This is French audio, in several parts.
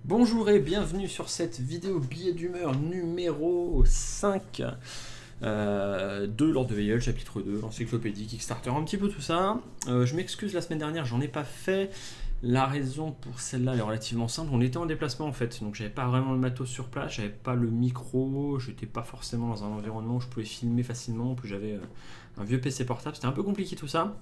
Bonjour et bienvenue sur cette vidéo billet d'humeur numéro 5 de Lord of the Veil, chapitre 2, l'encyclopédie, Kickstarter, un petit peu tout ça. Je m'excuse, la semaine dernière j'en ai pas fait. La raison pour celle-là elle est relativement simple, on était en déplacement en fait, donc j'avais pas vraiment le matos sur place, j'avais pas le micro, j'étais pas forcément dans un environnement où je pouvais filmer facilement, en plus j'avais un vieux PC portable, c'était un peu compliqué tout ça.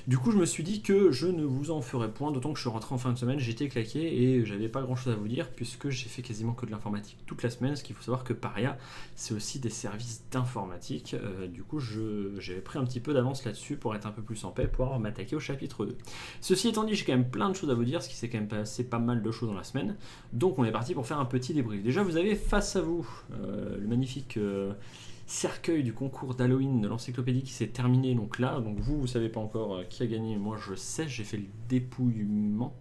Du coup je me suis dit que je ne vous en ferai point, d'autant que je suis rentré en fin de semaine, j'étais claqué et j'avais pas grand chose à vous dire puisque j'ai fait quasiment que de l'informatique toute la semaine, ce qu'il faut savoir que Paria c'est aussi des services d'informatique, du coup j'avais pris un petit peu d'avance là-dessus pour être un peu plus en paix, pour pouvoir m'attaquer au chapitre 2. Ceci étant dit, j'ai quand même plein de choses à vous dire, ce qui s'est quand même passé pas mal de choses dans la semaine. Donc on est parti pour faire un petit débrief. Déjà, vous avez face à vous le magnifique cercueil du concours d'Halloween de l'encyclopédie qui s'est terminé. Donc là, donc vous savez pas encore qui a gagné. Moi, je sais, j'ai fait le dépouillement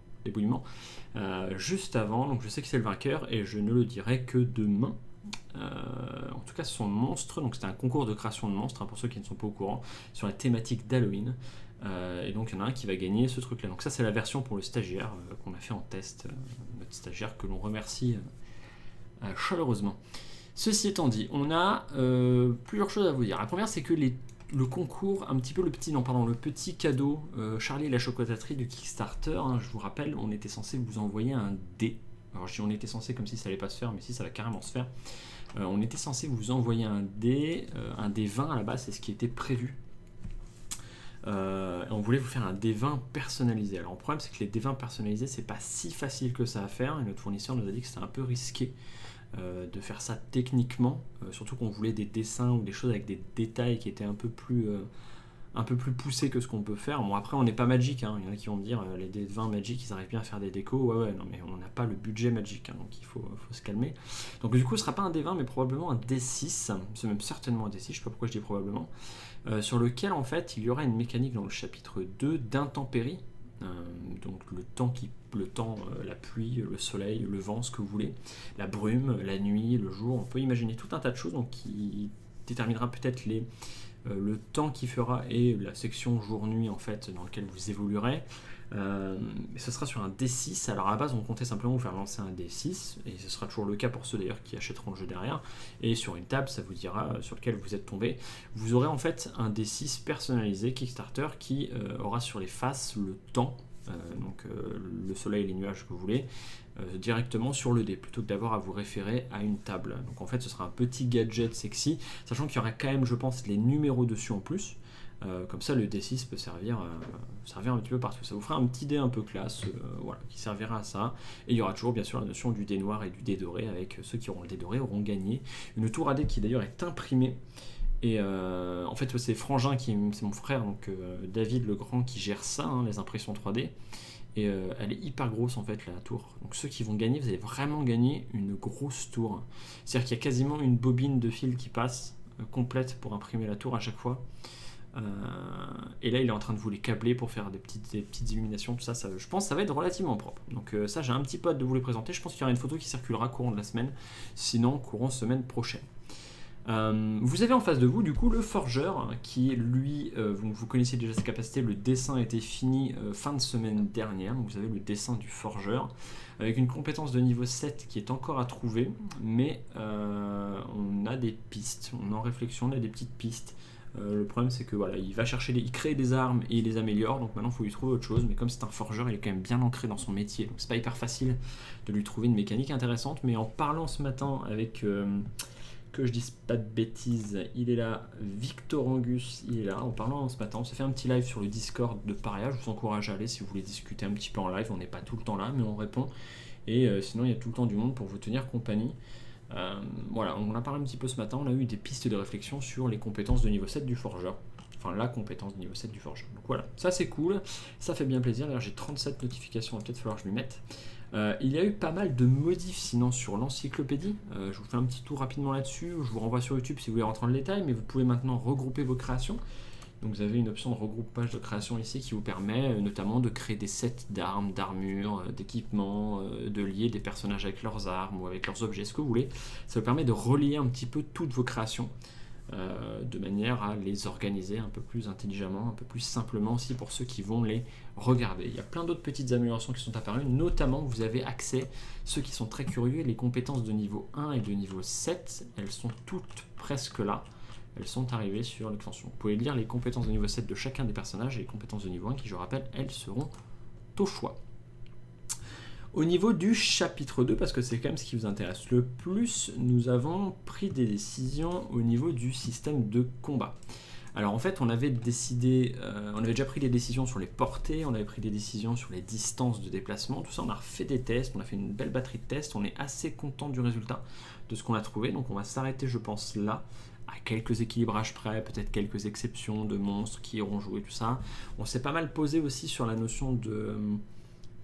juste avant. Donc je sais que c'est le vainqueur et je ne le dirai que demain. En tout cas, son monstre, donc c'était un concours de création de monstres, hein, pour ceux qui ne sont pas au courant, sur la thématique d'Halloween. Et donc il y en a un qui va gagner ce truc là. Donc ça c'est la version pour le stagiaire qu'on a fait en test, notre stagiaire que l'on remercie chaleureusement. Ceci étant dit, on a plusieurs choses à vous dire. La première c'est que le concours, un petit peu le petit cadeau Charlie et la chocolaterie du Kickstarter, hein, je vous rappelle, on était censé vous envoyer un dé. Alors je dis on était censé comme si ça allait pas se faire, mais si ça va carrément se faire. On était censé vous envoyer un dé 20 à la base, c'est ce qui était prévu. On voulait vous faire un D20 personnalisé. Alors le problème c'est que les D20 personnalisés c'est pas si facile que ça à faire et notre fournisseur nous a dit que c'était un peu risqué de faire ça techniquement, surtout qu'on voulait des dessins ou des choses avec des détails qui étaient un peu plus poussés que ce qu'on peut faire. Bon après on n'est pas Magic, hein. Il y en a qui vont me dire les D20 Magic ils arrivent bien à faire des décos, ouais non mais on n'a pas le budget Magic, hein, donc il faut se calmer. Donc du coup ce sera pas un D20 mais probablement un D6, c'est même certainement un D6, je sais pas pourquoi je dis probablement. Sur lequel en fait il y aura une mécanique dans le chapitre 2 d'intempéries, donc le temps, la pluie, le soleil, le vent, ce que vous voulez, la brume, la nuit, le jour, on peut imaginer tout un tas de choses donc, qui déterminera peut-être le temps qu'il fera et la section jour-nuit en fait dans lequel vous évoluerez. Ce sera sur un D6. Alors à la base on comptait simplement vous faire lancer un D6 et ce sera toujours le cas pour ceux d'ailleurs qui achèteront le jeu derrière, et sur une table ça vous dira sur lequel vous êtes tombé. Vous aurez en fait un D6 personnalisé Kickstarter qui aura sur les faces le temps, donc le soleil et les nuages que vous voulez, directement sur le dé plutôt que d'avoir à vous référer à une table. Donc en fait ce sera un petit gadget sexy, sachant qu'il y aura quand même je pense les numéros dessus en plus. Comme ça le D6 peut servir un petit peu partout. Ça vous fera un petit dé un peu classe, voilà, qui servira à ça. Et il y aura toujours bien sûr la notion du dé noir et du dé doré, avec ceux qui auront le dé doré auront gagné une tour à dé qui d'ailleurs est imprimée. Et en fait c'est Frangin, c'est mon frère, donc David le Grand qui gère ça, hein, les impressions 3D. Et elle est hyper grosse en fait la tour. Donc ceux qui vont gagner, vous allez vraiment gagner une grosse tour. C'est-à-dire qu'il y a quasiment une bobine de fil qui passe complète pour imprimer la tour à chaque fois. Et là il est en train de vous les câbler pour faire des petites illuminations, tout ça, je pense que ça va être relativement propre. Donc ça j'ai un petit peu hâte de vous les présenter. Je pense qu'il y aura une photo qui circulera courant de la semaine, sinon courant semaine prochaine. Vous avez en face de vous du coup le forgeur qui lui, vous connaissez déjà ses capacités, le dessin a été fini fin de semaine dernière, donc vous avez le dessin du forgeur avec une compétence de niveau 7 qui est encore à trouver, mais on a des pistes, on est en réflexion, on a des petites pistes. Le problème c'est que voilà, il crée des armes et il les améliore, donc maintenant il faut lui trouver autre chose, mais comme c'est un forgeur il est quand même bien ancré dans son métier, donc c'est pas hyper facile de lui trouver une mécanique intéressante. Mais en parlant ce matin avec que je dise pas de bêtises, il est là, Victor Angus, il est là, en parlant ce matin, on s'est fait un petit live sur le Discord de Paria, je vous encourage à aller si vous voulez discuter un petit peu en live, on n'est pas tout le temps là mais on répond, et sinon il y a tout le temps du monde pour vous tenir compagnie. Voilà, on a parlé un petit peu ce matin, on a eu des pistes de réflexion sur les compétences de niveau 7 du forgeur. Enfin, la compétence de niveau 7 du forgeur. Donc voilà, ça c'est cool, ça fait bien plaisir. D'ailleurs, j'ai 37 notifications, il va peut-être falloir que je m'y mette. Il y a eu pas mal de modifs sinon sur l'encyclopédie. Je vous fais un petit tour rapidement là-dessus. Je vous renvoie sur YouTube si vous voulez rentrer dans le détail, mais vous pouvez maintenant regrouper vos créations. Donc vous avez une option de regroupage de création ici qui vous permet notamment de créer des sets d'armes, d'armures, d'équipements, de lier des personnages avec leurs armes ou avec leurs objets, ce que vous voulez. Ça vous permet de relier un petit peu toutes vos créations. de manière à les organiser un peu plus intelligemment, un peu plus simplement aussi pour ceux qui vont les regarder. Il y a plein d'autres petites améliorations qui sont apparues, notamment vous avez accès, ceux qui sont très curieux, les compétences de niveau 1 et de niveau 7, elles sont toutes presque là. Elles sont arrivées sur l'extension. Vous pouvez lire les compétences de niveau 7 de chacun des personnages et les compétences de niveau 1 qui, je rappelle, elles seront au choix. Au niveau du chapitre 2, parce que c'est quand même ce qui vous intéresse le plus, nous avons pris des décisions au niveau du système de combat. Alors en fait, on avait décidé, on avait déjà pris des décisions sur les portées, on avait pris des décisions sur les distances de déplacement, tout ça, on a refait des tests, on a fait une belle batterie de tests, on est assez content du résultat de ce qu'on a trouvé, donc on va s'arrêter, je pense, là, à quelques équilibrages près, peut-être quelques exceptions de monstres qui iront jouer, tout ça. On s'est pas mal posé aussi sur la notion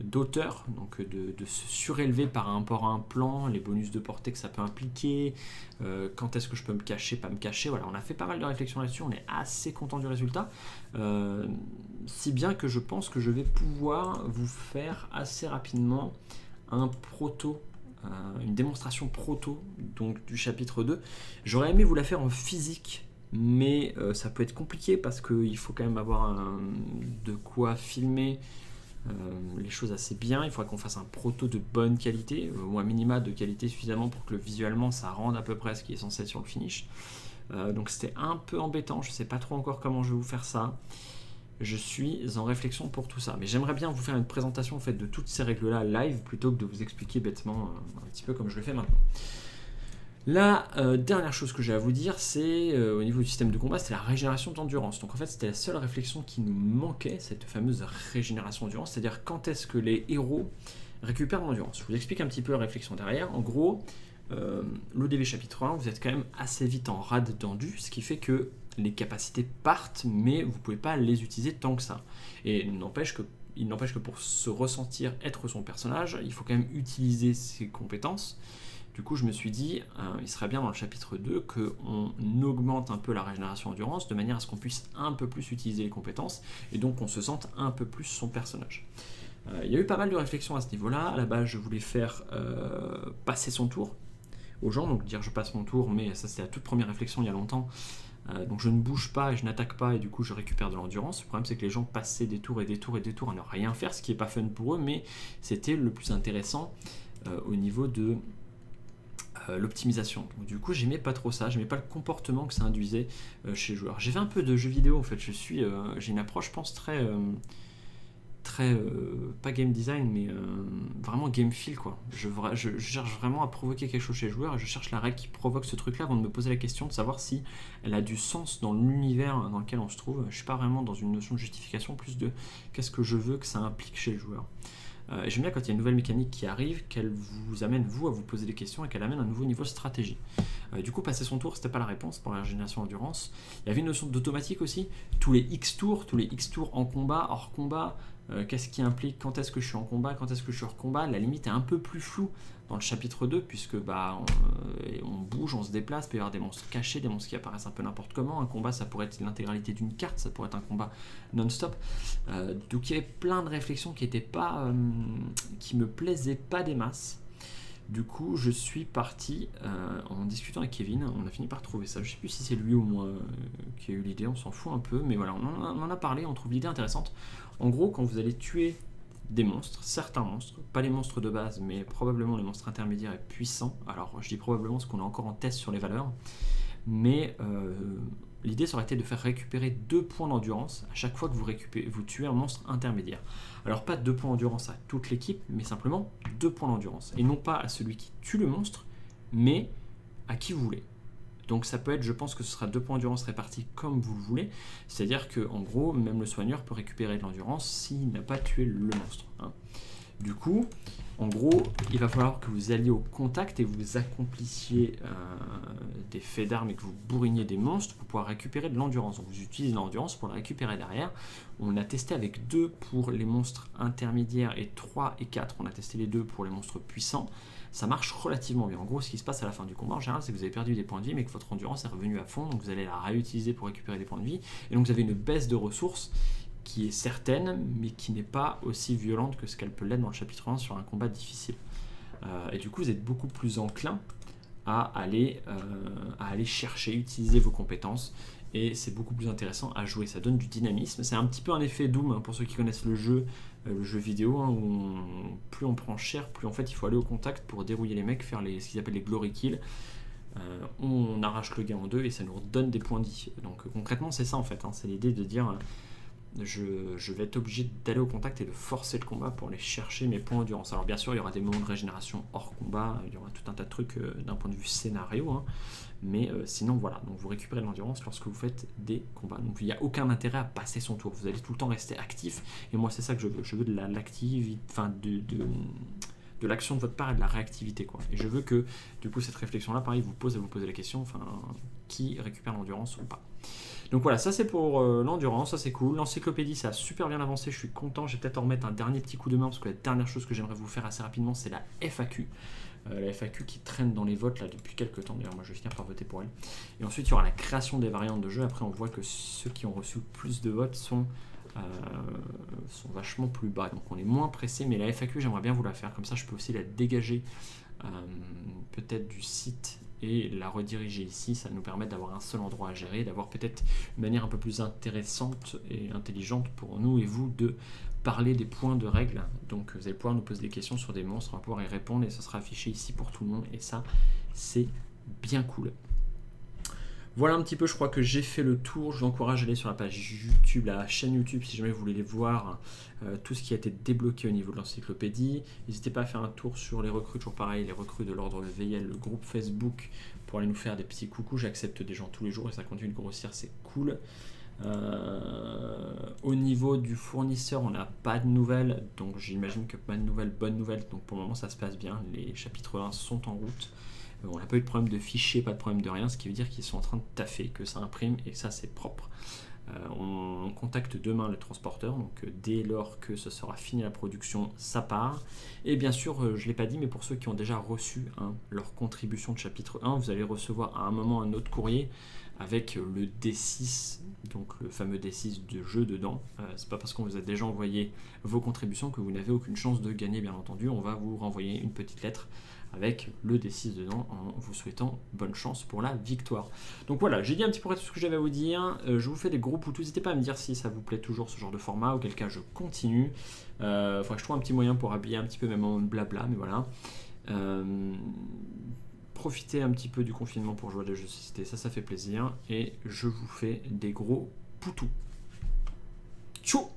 d'auteur, donc de se surélever par rapport à un plan, les bonus de portée que ça peut impliquer, quand est-ce que je peux me cacher, pas me cacher, voilà, on a fait pas mal de réflexions là-dessus, on est assez content du résultat, si bien que je pense que je vais pouvoir vous faire assez rapidement un proto, une démonstration proto donc, du chapitre 2. J'aurais aimé vous la faire en physique, mais ça peut être compliqué parce qu'il faut quand même avoir de quoi filmer les choses assez bien. Il faudra qu'on fasse un proto de bonne qualité, ou un minima de qualité suffisamment pour que visuellement ça rende à peu près ce qui est censé être sur le finish. Donc c'était un peu embêtant, je ne sais pas trop encore comment je vais vous faire ça. Je suis en réflexion pour tout ça. Mais j'aimerais bien vous faire une présentation en fait, de toutes ces règles-là live plutôt que de vous expliquer bêtement un petit peu comme je le fais maintenant. La dernière chose que j'ai à vous dire, c'est au niveau du système de combat, c'est la régénération d'endurance. Donc en fait, c'était la seule réflexion qui nous manquait, cette fameuse régénération d'endurance, c'est-à-dire quand est-ce que les héros récupèrent de l'endurance. Je vous explique un petit peu la réflexion derrière. En gros, l'ODV chapitre 1, vous êtes quand même assez vite en rade tendu, ce qui fait que les capacités partent, mais vous ne pouvez pas les utiliser tant que ça. Et il n'empêche que pour se ressentir être son personnage, il faut quand même utiliser ses compétences. Du coup, je me suis dit, il serait bien dans le chapitre 2 qu'on augmente un peu la régénération endurance de manière à ce qu'on puisse un peu plus utiliser les compétences et donc qu'on se sente un peu plus son personnage. Il y a eu pas mal de réflexions à ce niveau-là. À la base, je voulais faire passer son tour aux gens, donc dire je passe mon tour, mais ça c'était la toute première réflexion il y a longtemps. Donc je ne bouge pas et je n'attaque pas et du coup je récupère de l'endurance. Le problème c'est que les gens passaient des tours et des tours et des tours à ne rien faire, ce qui n'est pas fun pour eux, mais c'était le plus intéressant au niveau de l'optimisation. Donc, du coup, j'aimais pas trop ça, j'aimais pas le comportement que ça induisait chez les joueurs. J'ai fait un peu de jeux vidéo en fait, j'ai une approche, je pense, très pas game design, mais vraiment game feel quoi. Je cherche vraiment à provoquer quelque chose chez les joueurs et je cherche la règle qui provoque ce truc là avant de me poser la question de savoir si elle a du sens dans l'univers dans lequel on se trouve. Je suis pas vraiment dans une notion de justification, plus de qu'est-ce que je veux que ça implique chez le joueur. Et j'aime bien quand il y a une nouvelle mécanique qui arrive, qu'elle vous amène vous à vous poser des questions et qu'elle amène un nouveau niveau de stratégie. Du coup, passer son tour, c'était pas la réponse pour la régénération endurance. Il y avait une notion d'automatique aussi. Tous les X tours en combat, hors combat, qu'est-ce qui implique, quand est-ce que je suis en combat, quand est-ce que je suis hors combat. La limite est un peu plus floue dans le chapitre 2, puisque on bouge, on se déplace, il peut y avoir des monstres cachés, des monstres qui apparaissent un peu n'importe comment. Un combat, ça pourrait être l'intégralité d'une carte, ça pourrait être un combat non-stop. Donc il y avait plein de réflexions qui me plaisaient pas des masses. Du coup, je suis parti en discutant avec Kevin, on a fini par trouver ça. Je sais plus si c'est lui ou moi qui a eu l'idée, on s'en fout un peu, mais voilà, on en a parlé, on trouve l'idée intéressante. En gros, quand vous allez tuer des monstres, certains monstres, pas les monstres de base, mais probablement les monstres intermédiaires et puissants. Alors, je dis probablement parce qu'on est encore en test sur les valeurs, mais l'idée ça aurait été de faire récupérer 2 points d'endurance à chaque fois que vous tuez un monstre intermédiaire. Alors pas 2 points d'endurance à toute l'équipe, mais simplement 2 points d'endurance. Et non pas à celui qui tue le monstre, mais à qui vous voulez. Donc ça peut être, je pense que ce sera 2 points d'endurance répartis comme vous le voulez. C'est-à-dire qu'en gros, même le soigneur peut récupérer de l'endurance s'il n'a pas tué le monstre. Du coup, en gros, il va falloir que vous alliez au contact et vous accomplissiez des faits d'armes et que vous bourriniez des monstres pour pouvoir récupérer de l'endurance. Donc vous utilisez de l'endurance pour la récupérer derrière. On a testé avec 2 pour les monstres intermédiaires et 3 et 4. On a testé les 2 pour les monstres puissants. Ça marche relativement bien. En gros, ce qui se passe à la fin du combat, en général, c'est que vous avez perdu des points de vie, mais que votre endurance est revenue à fond. Donc vous allez la réutiliser pour récupérer des points de vie. Et donc vous avez une baisse de ressources qui est certaine, mais qui n'est pas aussi violente que ce qu'elle peut l'être dans le chapitre 1 sur un combat difficile. Et du coup, vous êtes beaucoup plus enclin à aller chercher, utiliser vos compétences. Et c'est beaucoup plus intéressant à jouer, ça donne du dynamisme. C'est un petit peu un effet Doom pour ceux qui connaissent le jeu vidéo, où plus on prend cher, plus en fait il faut aller au contact pour dérouiller les mecs, faire ce qu'ils appellent les glory kills. On arrache le gars en deux et ça nous redonne des points d'I. Donc concrètement c'est ça en fait, c'est l'idée de dire je vais être obligé d'aller au contact et de forcer le combat pour aller chercher mes points d'endurance. Alors bien sûr il y aura des moments de régénération hors combat, il y aura tout un tas de trucs d'un point de vue scénario, mais sinon voilà, donc vous récupérez de l'endurance lorsque vous faites des combats. Donc il n'y a aucun intérêt à passer son tour, vous allez tout le temps rester actif, et moi c'est ça que je veux de l'activité, enfin de l'action de votre part et de la réactivité, quoi. Et je veux que du coup cette réflexion là pareil vous posez la question, qui récupère l'endurance ou pas. Donc voilà, ça c'est pour l'endurance, ça c'est cool. L'encyclopédie ça a super bien avancé, je suis content. Je vais peut-être en remettre un dernier petit coup de main parce que la dernière chose que j'aimerais vous faire assez rapidement c'est la FAQ. La FAQ qui traîne dans les votes là depuis quelques temps, d'ailleurs moi je vais finir par voter pour elle. Et ensuite il y aura la création des variantes de jeu. Après on voit que ceux qui ont reçu plus de votes sont vachement plus bas, donc on est moins pressé, mais la FAQ j'aimerais bien vous la faire, comme ça je peux aussi la dégager peut-être du site et la rediriger ici, ça nous permet d'avoir un seul endroit à gérer, d'avoir peut-être une manière un peu plus intéressante et intelligente pour nous et vous de parler des points de règles. Donc vous allez pouvoir nous poser des questions sur des monstres, on va pouvoir y répondre et ça sera affiché ici pour tout le monde, et ça c'est bien cool. Voilà un petit peu, je crois que j'ai fait le tour. Je vous encourage à aller sur la page YouTube, la chaîne YouTube, si jamais vous voulez voir tout ce qui a été débloqué au niveau de l'encyclopédie. N'hésitez pas à faire un tour sur les recrues, toujours pareil, les recrues de l'ordre VIL, le groupe Facebook, pour aller nous faire des petits coucous. J'accepte des gens tous les jours et ça continue de grossir, c'est cool. Au niveau du fournisseur, on n'a pas de nouvelles, donc j'imagine que pas de nouvelles, bonnes nouvelles. Donc pour le moment, ça se passe bien. Les chapitres 1 sont en route. On n'a pas eu de problème de fichier, pas de problème de rien, ce qui veut dire qu'ils sont en train de taffer, que ça imprime et que ça c'est propre. On contacte demain le transporteur, donc dès lors que ce sera fini la production, ça part. Et bien sûr, je ne l'ai pas dit, mais pour ceux qui ont déjà reçu leur contribution de chapitre 1, vous allez recevoir à un moment un autre courrier avec le D6, donc le fameux D6 de jeu dedans. C'est pas parce qu'on vous a déjà envoyé vos contributions que vous n'avez aucune chance de gagner, bien entendu. On va vous renvoyer une petite lettre avec le D6 dedans en vous souhaitant bonne chance pour la victoire. Donc voilà, j'ai dit un petit peu tout ce que j'avais à vous dire. Je vous fais des gros poutous. N'hésitez pas à me dire si ça vous plaît toujours ce genre de format, auquel cas je continue. Faudrait que je trouve un petit moyen pour habiller un petit peu même en blabla, mais voilà. Profitez un petit peu du confinement pour jouer à des jeux de société, ça fait plaisir. Et je vous fais des gros poutous. Tchou!